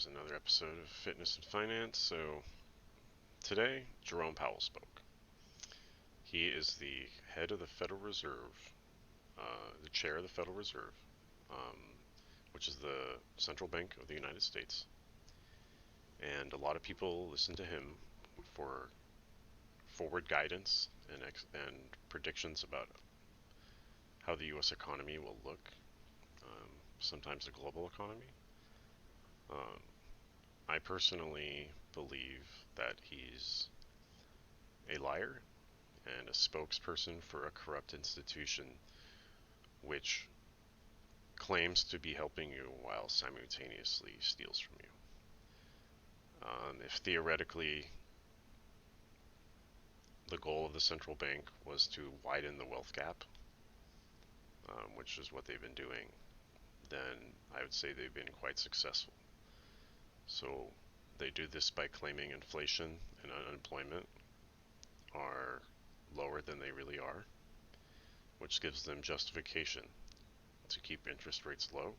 Here's another episode of Fitness and Finance. So today, Jerome Powell spoke. He is the head of the Federal Reserve, the chair of the Federal Reserve, which is the central bank of the United States. And a lot of people listen to him for forward guidance and predictions about how the U.S. economy will look, sometimes the global economy. I personally believe that he's a liar and a spokesperson for a corrupt institution which claims to be helping you while simultaneously steals from you. If theoretically the goal of the central bank was to widen the wealth gap, which is what they've been doing, then I would say they've been quite successful. So they do this by claiming inflation and unemployment are lower than they really are, which gives them justification to keep interest rates low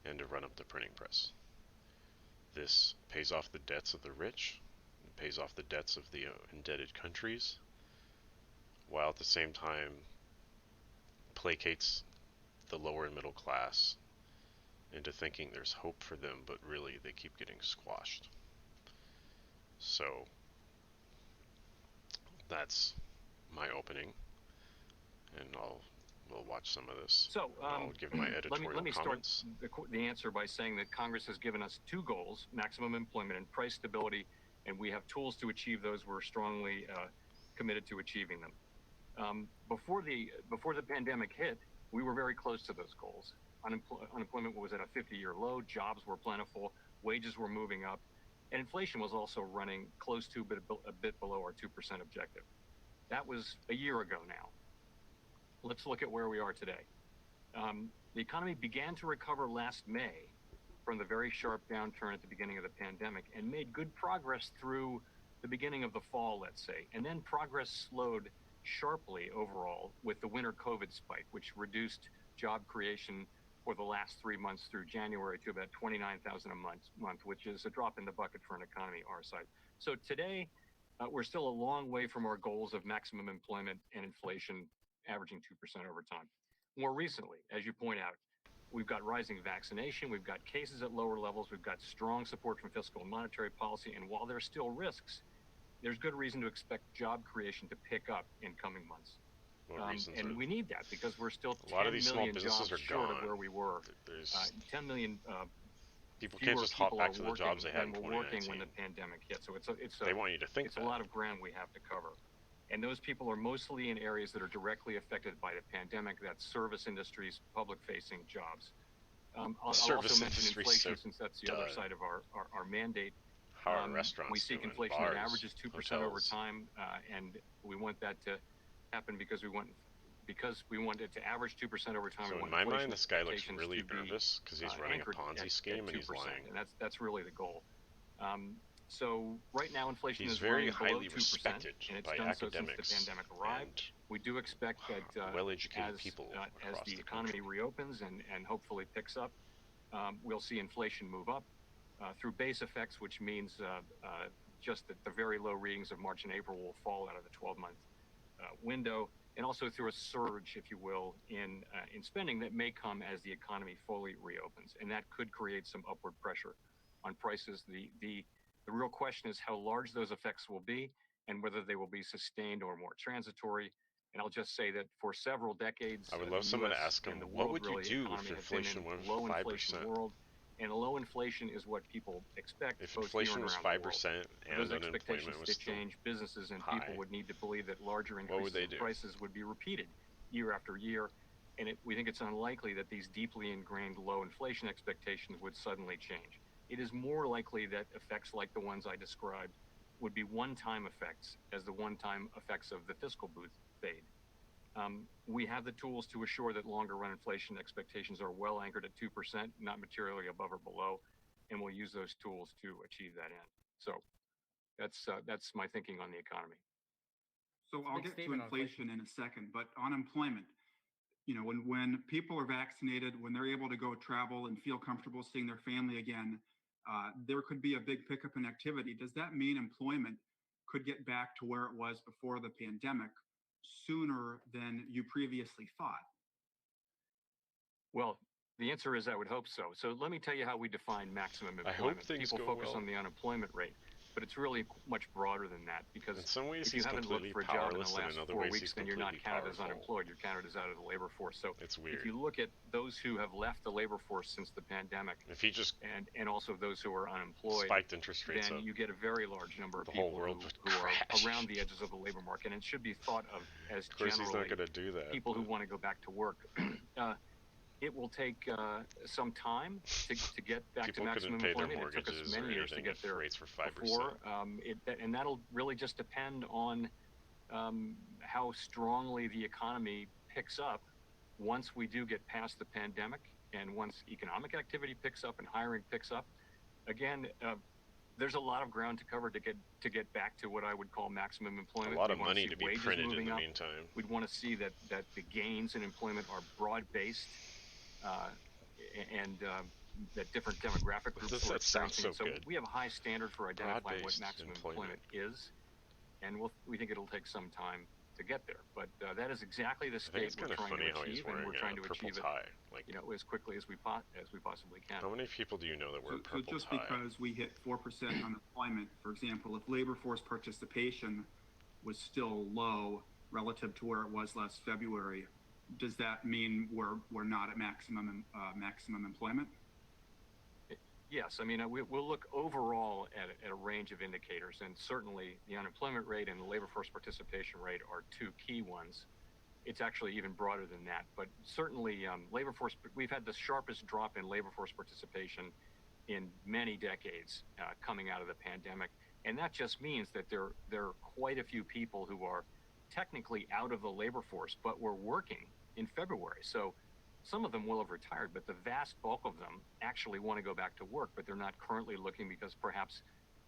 and to run up the printing press. This pays off the debts of the rich, it pays off the debts of the indebted countries, while at the same time placates the lower and middle class into thinking there's hope for them, but really they keep getting squashed. So that's my opening, and we'll watch some of this. So I'll give my editorial let me comments. start the answer by saying that Congress has given us two goals: maximum employment and price stability, and we have tools to achieve those. We're strongly committed to achieving them. Before the pandemic hit, we were very close to those goals. Unemployment was at a 50-year low, jobs were plentiful, wages were moving up, and inflation was also running close to, but a bit below our 2% objective. That was a year ago now. Let's look at where we are today. The economy began to recover last May from the very sharp downturn at the beginning of the pandemic and made good progress through the beginning of the fall, let's say. And then progress slowed sharply overall with the winter COVID spike, which reduced job creation for the last 3 months through January to about 29,000 a month, which is a drop in the bucket for an economy our size. So today, we're still a long way from our goals of maximum employment and inflation averaging 2% over time. More recently, as you point out, we've got rising vaccination, we've got cases at lower levels, we've got strong support from fiscal and monetary policy, and while there's still risks, there's good reason to expect job creation to pick up in coming months. And we need that because we're still 10 million jobs short of where we were. 10 million people can't just hop back to the jobs they had in 2019. Working when the pandemic hit. So they want you to think it's a lot of ground we have to cover. And those people are mostly in areas that are directly affected by the pandemic. That's service industries, public-facing jobs. I'll also mention inflation, since that's the other side of our mandate. How are restaurants we seek inflation that averages 2% over time, and we want that to happen because we want it to average 2% over time. So in my mind, this guy looks really nervous because he's running a Ponzi scheme and he's lying. And that's really the goal. So right now, inflation is very running below highly 2%, respected and it's by done academics so since the pandemic arrived. We do expect that well-educated people as the economy reopens and hopefully picks up, we'll see inflation move up through base effects, which means just that the very low readings of March and April will fall out of the 12-month window, and also through a surge, if you will, in spending that may come as the economy fully reopens, and that could create some upward pressure on prices. The real question is how large those effects will be and whether they will be sustained or more transitory. And I'll just say that for several decades, I would love someone to ask him, what would you do if inflation went 5%? And low inflation is what people expect. If inflation was 5% and unemployment was to change, businesses and high, people would need to believe that larger increases in prices would be repeated year after year. And we think it's unlikely that these deeply ingrained low inflation expectations would suddenly change. It is more likely that effects like the ones I described would be one-time effects, as the one-time effects of the fiscal boost fade. We have the tools to assure that longer-run inflation expectations are well anchored at 2%, not materially above or below, and we'll use those tools to achieve that end. So that's my thinking on the economy. So I'll get to inflation in a second, but unemployment. You know, when people are vaccinated, when they're able to go travel and feel comfortable seeing their family again, there could be a big pickup in activity. Does that mean employment could get back to where it was before the pandemic sooner than you previously thought? Well, the answer is I would hope so. So let me tell you how we define maximum I hope employment. things People go focus well. on the unemployment rate, but it's really much broader than that, because In some ways, if you he's haven't looked completely for a job in the powerless, and in last other 4 ways, weeks, he's then you're not completely counted as powerful. unemployed. You're counted as out of the labor force. So It's weird. if you look at those who have left the labor force since the pandemic, If he just and also those who are unemployed, spiked interest rates then up, you get a very large number of the whole people world who would are crash. around the edges of the labor market, and it should be thought of as Of course, he's not generally going to do that. people who want to go back to work. It will take some time to get back to maximum employment. It took us many years to get there rates for 5%. before, and that'll really just depend on how strongly the economy picks up once we do get past the pandemic, and once economic activity picks up and hiring picks up. Again, there's a lot of ground to cover to get back to what I would call maximum employment. A lot of money to be printed in the meantime. We'd want to see that the gains in employment are broad-based, and that different demographic groups are experiencing. So we have a high standard for identifying what maximum employment is, and we think it'll take some time to get there. But that is exactly the state we're trying to achieve, and we're trying to achieve it, as quickly as we possibly can. How many people do you know that wear purple tie? So just because we hit 4% unemployment, for example, if labor force participation was still low relative to where it was last February, does that mean we're not at maximum employment? Yes, I mean, we'll look overall at a range of indicators, and certainly the unemployment rate and the labor force participation rate are two key ones. It's actually even broader than that, but certainly labor force. We've had the sharpest drop in labor force participation in many decades coming out of the pandemic, and that just means that there are quite a few people who are technically out of the labor force, but were working in February. So some of them will have retired, but the vast bulk of them actually want to go back to work, but they're not currently looking because perhaps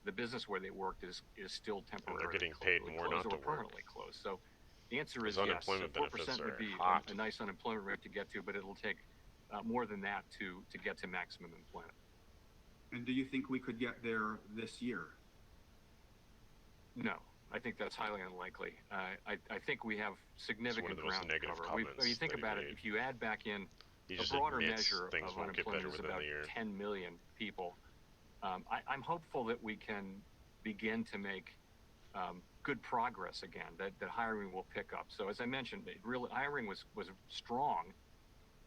the business where they worked is still temporarily and they're getting paid more not to work. Permanently closed. So the answer is yes. 4% would be a nice unemployment rate to get to, but it'll take more than that to get to maximum employment. And do you think we could get there this year? No. I think that's highly unlikely. I think we have significant ground to cover. When you think about it, if you add back in a broader measure of unemployment is about 10 million people, I'm hopeful that we can begin to make good progress again, that hiring will pick up. So as I mentioned, hiring was strong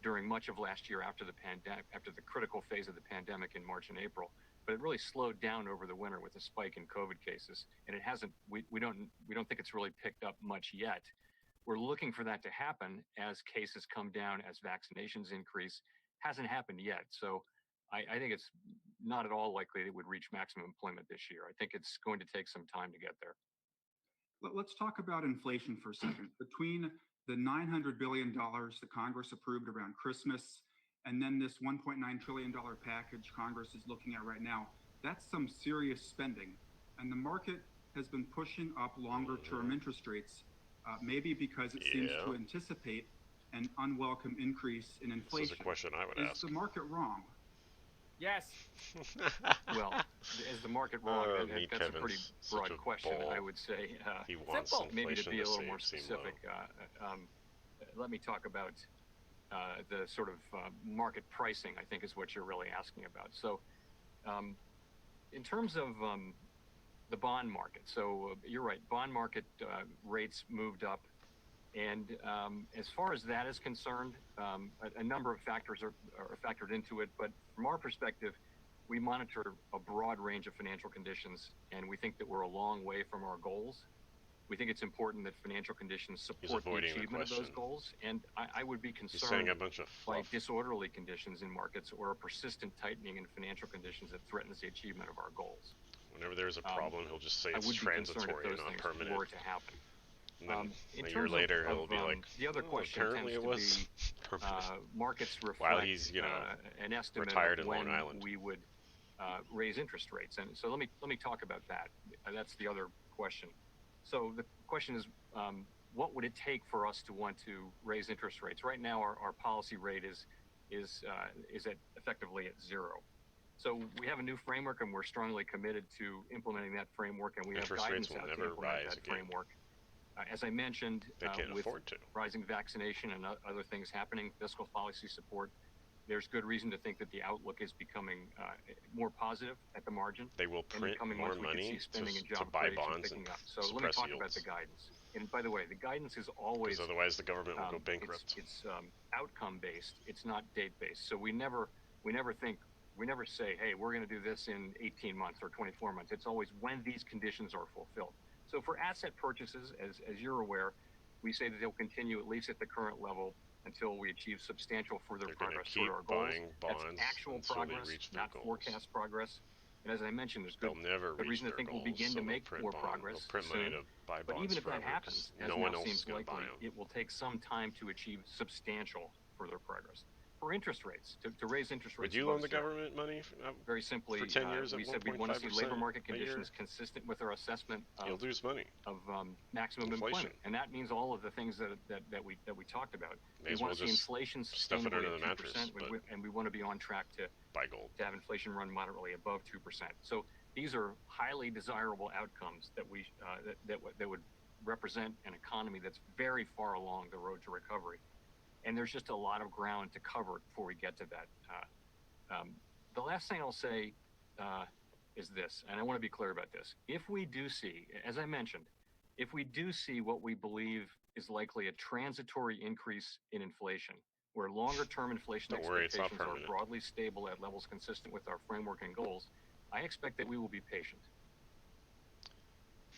during much of last year after the pandemic, after the critical phase of the pandemic in March and April. But it really slowed down over the winter with a spike in COVID cases, and it hasn't. We don't think it's really picked up much yet. We're looking for that to happen as cases come down, as vaccinations increase. Hasn't happened yet, so I think it's not at all likely that it would reach maximum employment this year. I think it's going to take some time to get there. Let's talk about inflation for a second. Between the $900 billion that Congress approved around Christmas and then this $1.9 trillion package Congress is looking at right now, that's some serious spending. And the market has been pushing up longer-term interest rates, maybe because it seems to anticipate an unwelcome increase in inflation. This is a question I would ask. Is the market wrong? Yes. Well, is the market wrong? That's a pretty broad question, I would say. He wants maybe to be a little more specific. Let me talk about the sort of market pricing, I think, is what you're really asking about. So in terms of the bond market, so you're right, bond market rates moved up. And as far as that is concerned, a number of factors are factored into it. But from our perspective, we monitor a broad range of financial conditions, and we think that we're a long way from our goals. We think it's important that financial conditions support the achievement of those goals. And I would be concerned by disorderly conditions in markets or a persistent tightening in financial conditions that threatens the achievement of our goals. Whenever there's a problem, he'll just say it's transitory and not permanent. Were to happen. A year later, he'll be like, the other question apparently tends it was to be markets reflect while he's, an estimate retired of in when Long Island. we would raise interest rates. And so let me talk about that. That's the other question. So the question is, what would it take for us to want to raise interest rates? Right now, our policy rate is effectively at zero. So we have a new framework, and we're strongly committed to implementing that framework, and we have Interest rates guidance will out to never implement rise that again. framework. As I mentioned, They can't with afford to. rising vaccination and other things happening, fiscal policy support, there's good reason to think that the outlook is becoming more positive at the margin. They will In the print coming more months, we could see money spending and to job buy creation bonds and picking up. So let me suppress talk yields. about the guidance. And by the way, the guidance is always, Because otherwise the government will go bankrupt. It's outcome based. It's not date based. So we never say, hey, we're going to do this in 18 months or 24 months. It's always when these conditions are fulfilled. So for asset purchases, as you're aware, we say that they'll continue at least at the current level until we achieve substantial further They're progress keep toward our goals. buying bonds That's actual until progress, they reach their not goals. forecast progress. And as I mentioned, there's They'll never good reach reason to their think goals, we'll begin so to they'll make print more bond, progress they'll print money soon. to buy But bonds even if that forever, happens, 'cause as no now one else seems is going to buy likely, them. it will take some time to achieve substantial further progress. For interest rates, to raise interest rates. Would you loan the government money very simply for 10 years we at said we want to see 1.5% labor market a year? conditions consistent with our assessment You'll lose money. of maximum Inflation. employment, and that means all of the things that we talked about. May We as want well to see just inflation stuff it sustainably under at the mattress, 2%, and we want to be on track to buy gold. have inflation run moderately above 2%. So these are highly desirable outcomes that that would represent an economy that's very far along the road to recovery. And there's just a lot of ground to cover before we get to that. The last thing I'll say is this, and I want to be clear about this. If we do see, as I mentioned, if we do see what we believe is likely a transitory increase in inflation, where longer-term inflation expectations are broadly stable at levels consistent with our framework and goals, I expect that we will be patient.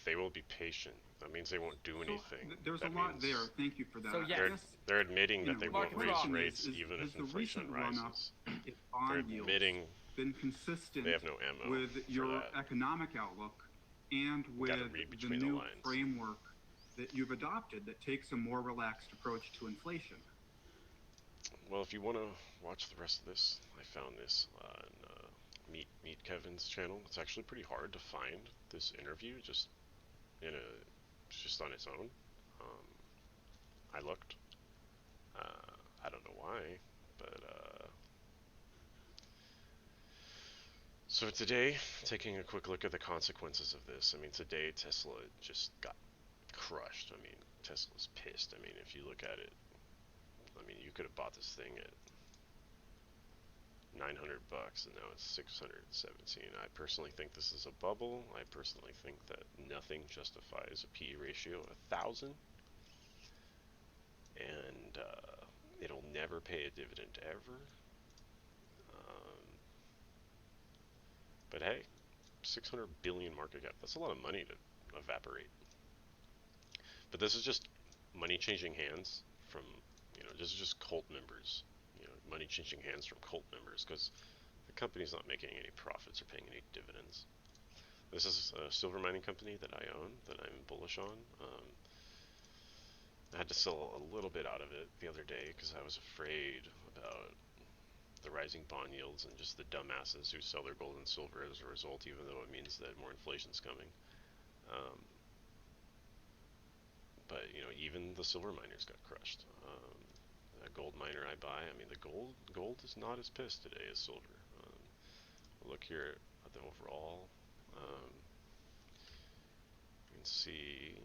They will be patient. That means they won't do anything. There's a lot there. Thank you for that. So, yes. They're admitting that they won't raise question rates is, even has if the inflation recent run-up rises. in bond yields Admitting been consistent they have no ammo with for your that. economic outlook and with the new framework that you've adopted that takes a more relaxed approach to inflation? Well, if you want to watch the rest of this, I found this on Meet Kevin's channel. It's actually pretty hard to find this interview just on its own. I looked. I don't know why, but so today, taking a quick look at the consequences of this. I mean, today Tesla just got crushed. I mean, Tesla's pissed. I mean, if you look at it, I mean, you could have bought this thing at $900 and now it's 617. I personally think this is a bubble. I personally think that nothing justifies a PE ratio of 1,000, and it'll never pay a dividend ever. But hey, 600 billion market cap, that's a lot of money to evaporate. But this is just money changing hands from, this is just cult members, money changing hands from cult members, because the company's not making any profits or paying any dividends. This is a silver mining company that I own, that I'm bullish on. I had to sell a little bit out of it the other day because I was afraid about the rising bond yields and just the dumbasses who sell their gold and silver as a result, even though it means that more inflation's coming. But even the silver miners got crushed. A gold miner I buy, I mean, the gold is not as pissed today as silver. Look here at the overall. You can see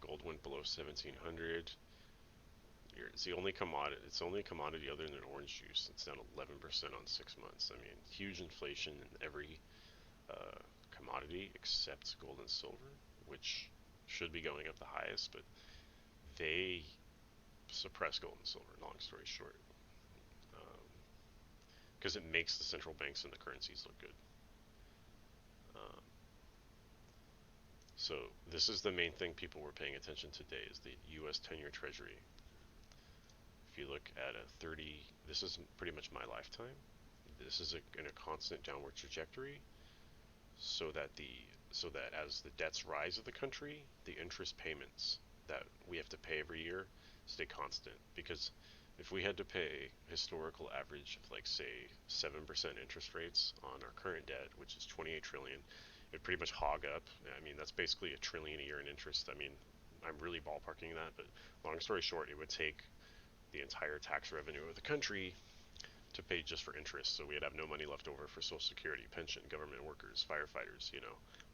gold went below 1,700. It's the only commodity. It's the only commodity other than orange juice. It's down 11% on 6 months. I mean, huge inflation in every commodity except gold and silver, which should be going up the highest, but they suppress gold and silver. Long story short, because it makes the central banks and the currencies look good. So this is the main thing people were paying attention to today, is the U.S. 10-year Treasury. If you look at a 30, this is pretty much my lifetime. This is in a constant downward trajectory, so that as the debts rise of the country, the interest payments that we have to pay every year stay constant. Because if we had to pay historical average of, like, say 7% interest rates on our current debt, which is 28 trillion, it'd pretty much hog up. I mean, that's basically $1 trillion a year in interest. I mean, I'm really ballparking that, but long story short, it would take the entire tax revenue of the country to pay just for interest, so we'd have no money left over for Social Security, pension, government workers, firefighters,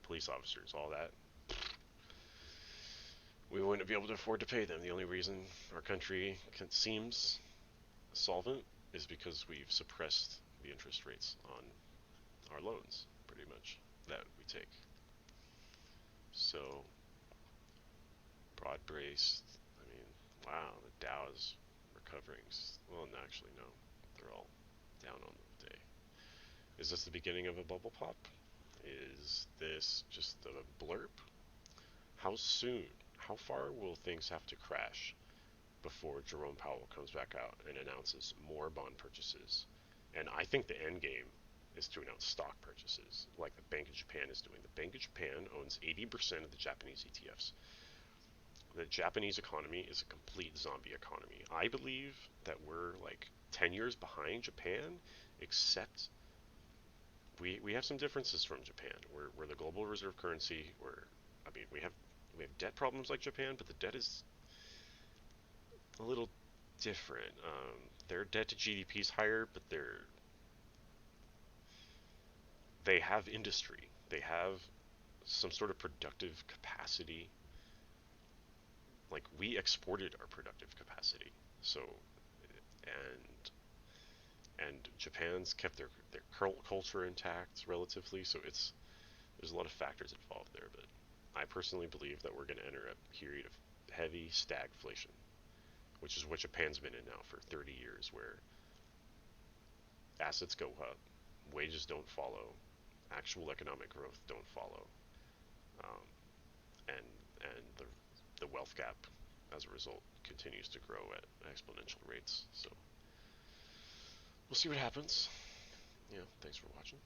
police officers, all that. We wouldn't be able to afford to pay them. The only reason our country seems solvent is because we've suppressed the interest rates on our loans, pretty much, that we take. So, broad-braced, I mean, wow, the Dow is recovering. Well, no, actually, no. They're all down on the day. Is this the beginning of a bubble pop? Is this just a blurb? How soon, how far will things have to crash before Jerome Powell comes back out and announces more bond purchases? And I think the end game is to announce stock purchases, like the Bank of Japan is doing. The Bank of Japan owns 80% of the Japanese ETFs. The Japanese economy is a complete zombie economy. I believe that we're like 10 years behind Japan, except we have some differences from Japan. We're the global reserve currency. We have debt problems like Japan, but the debt is a little different. Their debt to GDP is higher, but they have industry. They have some sort of productive capacity. Like, we exported our productive capacity. So, and Japan's kept their culture intact relatively. So there's a lot of factors involved there. But I personally believe that we're going to enter a period of heavy stagflation, which is what Japan's been in now for 30 years, where assets go up, wages don't follow, actual economic growth don't follow, um, and the wealth gap, as a result, continues to grow at exponential rates. So we'll see what happens. Thanks for watching.